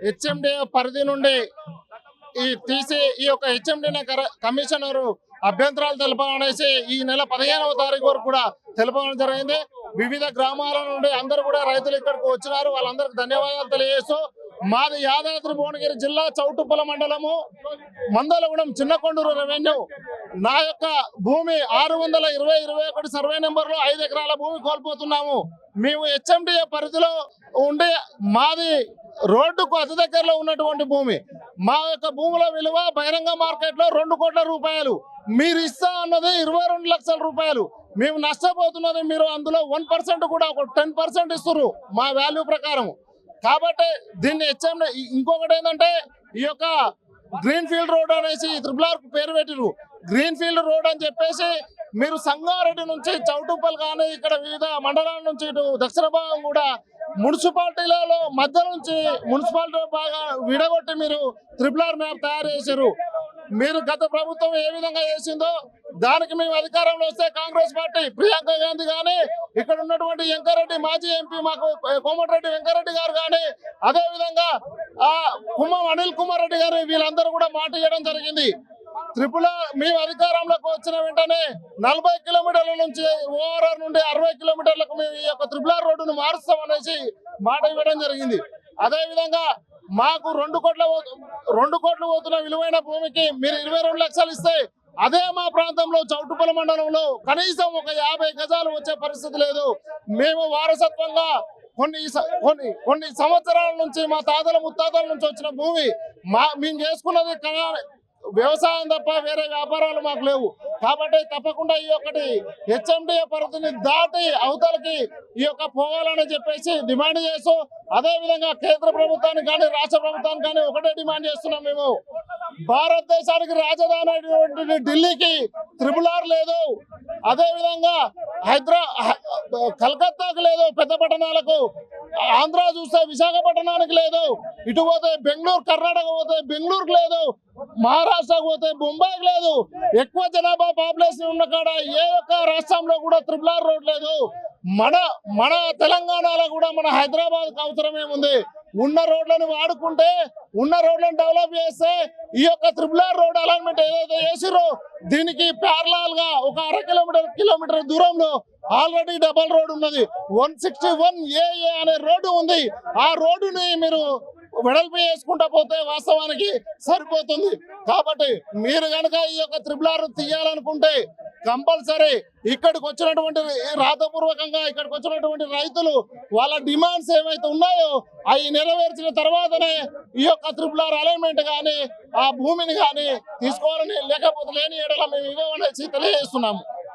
HMD పరిధి నుండి తీసి ఈ యొక్క హెచ్ఎండి కమిషనర్ అభ్యంతరాలు తెలపాలనేసి ఈ నెల 15వ తారీఖు వరకు కూడా తెలపడం జరిగింది. వివిధ గ్రామాల నుండి అందరూ కూడా రైతులు ఇక్కడికి వచ్చినారు. వాళ్ళందరికీ ధన్యవాదాలు తెలియజేస్తూ మాది యాదాద్రి భువనగిరి జిల్లా చౌటుప్పల మండలము మందలగూడెం చిన్నకొండూరు రెవెన్యూ. నా యొక్క భూమి 620/21 సర్వే నెంబర్లో 5 ఎకరాల భూమి కోల్పోతున్నాము. మేము హెచ్ఎండిఏ పరిధిలో ఉండి మాది రోడ్డుకు అతి దగ్గరలో ఉన్నటువంటి భూమి. మా యొక్క భూముల విలువ బహిరంగ మార్కెట్లో 2 కోట్ల రూపాయలు. మీరు ఇస్తా అన్నది 22 లక్షల రూపాయలు. మేము నష్టపోతున్నది మీరు అందులో 1% కూడా ఒక 10% ఇస్తున్నారు మా వాల్యూ ప్రకారం. కాబట్టి దీన్ని హెచ్ఎండి ఇంకొకటి ఏంటంటే ఈ యొక్క గ్రీన్ ఫీల్డ్ రోడ్ అనేసి త్రిపుల్ పేరు పెట్టిరు. గ్రీన్ ఫీల్డ్ రోడ్ అని చెప్పేసి మీరు సంగారెడ్డి నుంచి చౌటుప్పల్ కానీ ఇక్కడ వివిధ మండలాల నుంచి ఇటు దక్షిణ భాగం కూడా మున్సిపాలిటీలలో మధ్య నుంచి మున్సిపాలిటీ బాగా విడగొట్టి మీరు త్రిపుల్ మ్యాప్ తయారు చేశారు. మీరు గత ప్రభుత్వం ఏ విధంగా చేసిందో దానికి మేము అధికారంలో వస్తే కాంగ్రెస్ పార్టీ ప్రియాంక గాంధీ కానీ ఇక్కడ ఉన్నటువంటి వెంకరెడ్డి మాజీ ఎంపీ మాకు కోమటిరెడ్డి వెంకరెడ్డి గారు కానీ అదే విధంగా కుమ్మం అనిల్ కుమార్ రెడ్డి గారు వీళ్ళందరూ కూడా మాట ఇవ్వడం జరిగింది. మేము అధికారంలోకి వచ్చిన వెంటనే 40 కిలోమీటర్ల నుంచి ఓఆర్ఆర్ నుండి 60 కిలోమీటర్లకు మేము ఈ యొక్క త్రిపుల్ రోడ్డును మారుస్తామనేసి మాట ఇవ్వడం జరిగింది. అదే విధంగా మాకు 2 కోట్లు పోతున్న విలువైన భూమికి మీరు 22 లక్షలు ఇస్తే అదే మా ప్రాంతంలో చౌటుప్పల మండలంలో కనీసం ఒక 50 గజాలు వచ్చే పరిస్థితి లేదు. మేము వారసత్వంగా కొన్ని సంవత్సరాల నుంచి మా తాతల ముత్తాతల నుంచి వచ్చిన భూమి మేము చేసుకున్నది వ్యవసాయం తప్ప వేరే వ్యాపారాలు మాకు లేవు. కాబట్టి తప్పకుండా ఈ ఒక్కటి హెచ్ఎండిఏ పరిధిని దాటి అవతలకి ఈ యొక్క పోవాలని చెప్పేసి డిమాండ్ చేస్తూ అదే విధంగా కేంద్ర ప్రభుత్వానికి కానీ రాష్ట్ర ప్రభుత్వానికి కానీ ఒకటే డిమాండ్ చేస్తున్నాం. మేము భారతదేశానికి రాజధాని అయినటువంటి ఢిల్లీకి త్రిపుల్ లేదు. అదే విధంగా కలకత్తాకు లేదు, పెద్ద పట్టణాలకు. ఆంధ్ర చూస్తే విశాఖపట్నానికి లేదు. ఇటు పోతే బెంగళూరు, కర్ణాటక పోతే బెంగళూరుకు లేదు. మహారాష్ట్రకు పోతే బొంబాయికి లేదు. ఎక్కువ జనాభా పాపులేషన్ ఉన్న కాడ ఏ ఒక్క రాష్ట్రంలో కూడా త్రిపుల్ రోడ్ లేదు. మన తెలంగాణలో కూడా మన హైదరాబాద్కి అవసరమేముంది? ఉన్న రోడ్లను వాడుకుంటే ఉన్న రోడ్లను డెవలప్ చేస్తే ఈ యొక్క త్రిపుల్ రోడ్ అలైన్మెంట్ ఏదైతే చేసిరో దీనికి ప్యారలల్ గా ఒక 1/2 కిలోమీటర్ దూరంలో ఆల్రెడీ డబల్ రోడ్ ఉన్నది. 161 AA అనే రోడ్డు ఉంది. ఆ రోడ్డుని మీరు వెడల్పు చేసుకుంటా పోతే వాస్తవానికి సరిపోతుంది. కాబట్టి మీరు కనుక ఈ యొక్క త్రిపుల్ తీయాలనుకుంటే కంపల్సరీ ఇక్కడికి వచ్చినటువంటి రాతపూర్వకంగా ఇక్కడికి వచ్చినటువంటి రైతులు వాళ్ళ డిమాండ్స్ ఏవైతే ఉన్నాయో అవి నెరవేర్చిన తర్వాతనే ఈ యొక్క త్రిపుల్ అలైన్మెంట్ కానీ ఆ భూమిని కానీ తీసుకోవాలని, లేకపోతే లేని ఏడల మేము ఇవ్వమనేసి తెలియజేస్తున్నాము.